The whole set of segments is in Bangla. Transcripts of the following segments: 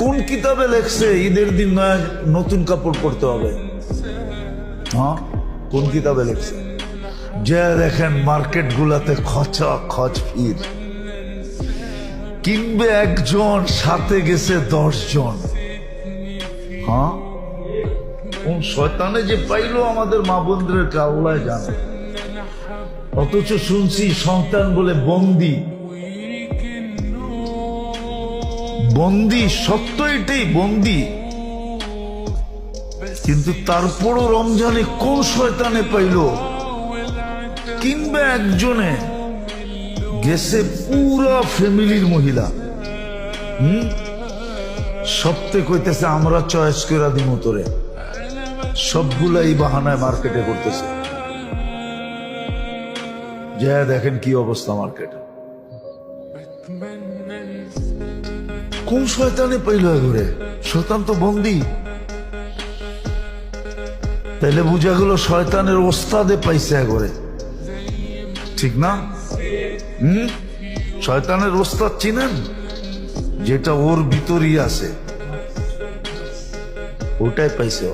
কোন কিতাবে লেখছে ঈদের দিন নয়া নতুন কাপড় পরতে হবে? হ্যাঁ, কোন কিতাবে লেখছে? যে দেখেন মার্কেট গুলাতে খচা খচ ভিড়, কিনবে একজন, সাথে গেছে 10 জন। হ্যাঁ, কোন শয়তানে যে পাইলো আমাদের মা বোনদেরকে আল্লাহ জানে। অথচ শুনছি সন্তান বলে বন্দি। বন্দি, সত্য এটাই, বন্দি। কিন্তু তারপরও রমজানে কোন শয়তানে পাইল, কিংবা একজনে গেছে পুরা ফ্যামিলির মহিলা। সপ্তাহে কইতেছে আমরা চয়েস করে দিব তোরে, সবগুলাই বাহানায় মার্কেটে করতেছে। যা দেখেন কি অবস্থা মার্কেটে। কোন শয়তানে পাইল ঘুরে? শয়তান তো বন্দি। তাইলে বুঝা গেল শয়তানের ওস্তাদে পাইছে ঘরে, ঠিক না? শয়তানের ওস্তাদ চিনেন? যেটা ওর ভিতরই আছে, ওটাই পাইছে।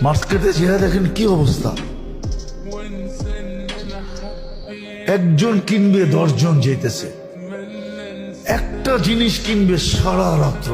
মার্কেটে যে দেখেন কি অবস্থা। একজন কিনবে 10 জন যেতেছে, একটা জিনিস কিনবে সারা রাত্র।